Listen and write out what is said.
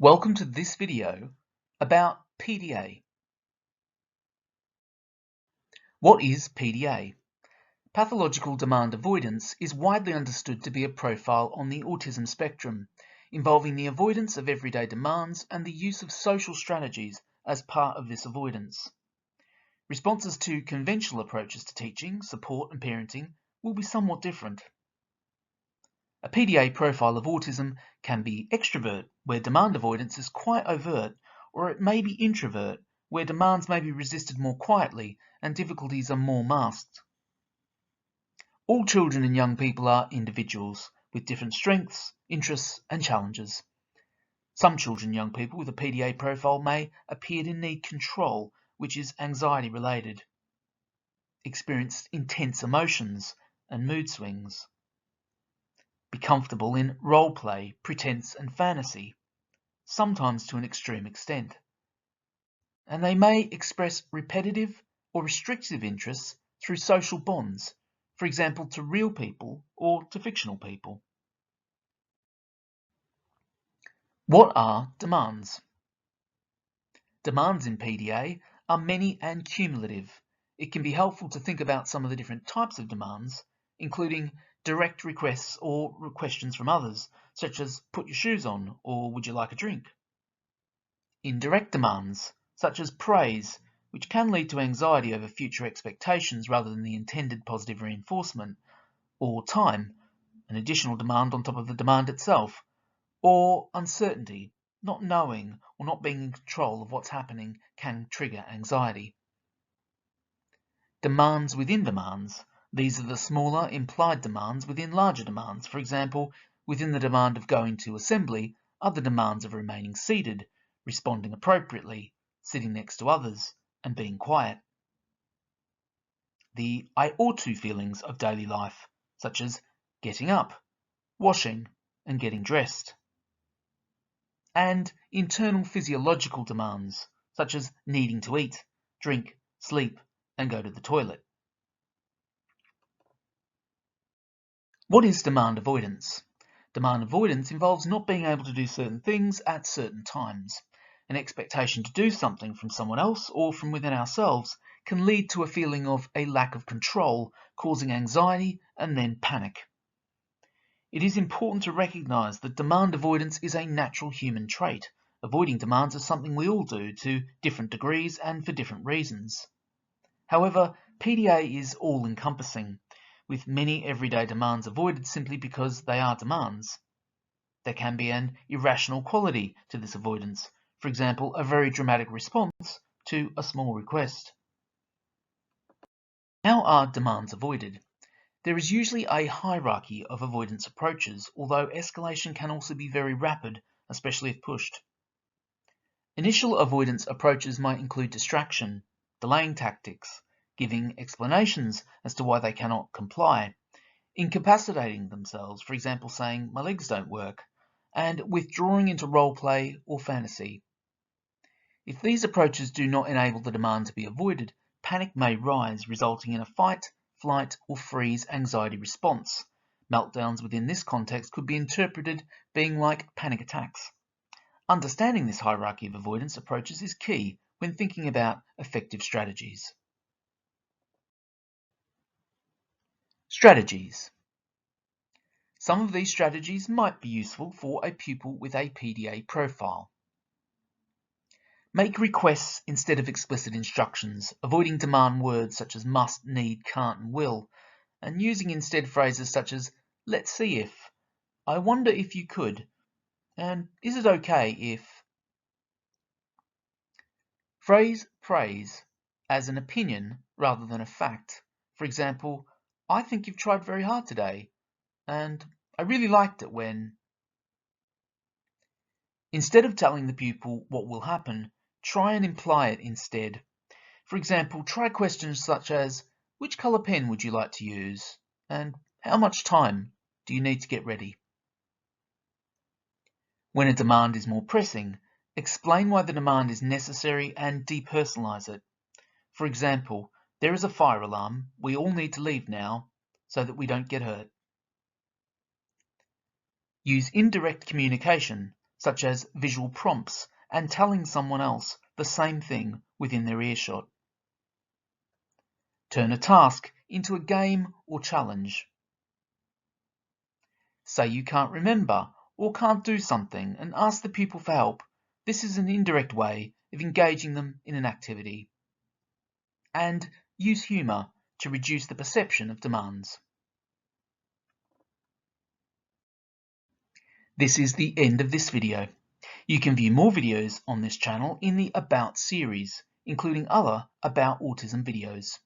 Welcome to this video about PDA. What is PDA? Pathological demand avoidance is widely understood to be a profile on the autism spectrum, involving the avoidance of everyday demands and the use of social strategies as part of this avoidance. Responses to conventional approaches to teaching, support and parenting will be somewhat different. A PDA profile of autism can be extrovert, where demand avoidance is quite overt, or it may be introvert, where demands may be resisted more quietly and difficulties are more masked. All children and young people are individuals with different strengths, interests and challenges. Some children and young people with a PDA profile may appear to need control, which is anxiety related, experience intense emotions and mood swings, be comfortable in role play, pretense and fantasy, sometimes to an extreme extent. And they may express repetitive or restrictive interests through social bonds, for example to real people or to fictional people. What are demands? Demands in PDA are many and cumulative. It can be helpful to think about some of the different types of demands, including direct requests or questions from others, such as put your shoes on or would you like a drink. Indirect demands, such as praise, which can lead to anxiety over future expectations rather than the intended positive reinforcement, or time, an additional demand on top of the demand itself, or uncertainty, not knowing or not being in control of what's happening can trigger anxiety. Demands within demands. These are the smaller implied demands within larger demands. For example, within the demand of going to assembly are the demands of remaining seated, responding appropriately, sitting next to others, and being quiet. The I ought to feelings of daily life, such as getting up, washing, and getting dressed. And internal physiological demands, such as needing to eat, drink, sleep, and go to the toilet. What is demand avoidance? Demand avoidance involves not being able to do certain things at certain times. An expectation to do something from someone else or from within ourselves can lead to a feeling of a lack of control, causing anxiety and then panic. It is important to recognize that demand avoidance is a natural human trait. Avoiding demands is something we all do to different degrees and for different reasons. However, PDA is all-encompassing, with many everyday demands avoided simply because they are demands. There can be an irrational quality to this avoidance, for example, a very dramatic response to a small request. How are demands avoided? There is usually a hierarchy of avoidance approaches, although escalation can also be very rapid, especially if pushed. Initial avoidance approaches might include distraction, delaying tactics, giving explanations as to why they cannot comply, incapacitating themselves, for example saying, "my legs don't work," and withdrawing into role play or fantasy. If these approaches do not enable the demand to be avoided, panic may rise, resulting in a fight, flight, or freeze anxiety response. Meltdowns within this context could be interpreted being like panic attacks. Understanding this hierarchy of avoidance approaches is key when thinking about effective strategies. Strategies. Some of these strategies might be useful for a pupil with a PDA profile. Make requests instead of explicit instructions, avoiding demand words such as must, need, can't, and will, and using instead phrases such as let's see if, I wonder if you could, and is it okay if. Phrase praise as an opinion rather than a fact. For example, I think you've tried very hard today, and I really liked it when. Instead of telling the pupil what will happen, try and imply it instead. For example, try questions such as, which colour pen would you like to use? And how much time do you need to get ready? When a demand is more pressing, explain why the demand is necessary and depersonalize it. For example, there is a fire alarm, we all need to leave now so that we don't get hurt. Use indirect communication, such as visual prompts and telling someone else the same thing within their earshot. Turn a task into a game or challenge. Say you can't remember or can't do something and ask the pupil for help. This is an indirect way of engaging them in an activity. And use humour to reduce the perception of demands. This is the end of this video. You can view more videos on this channel in the About series, including other About Autism videos.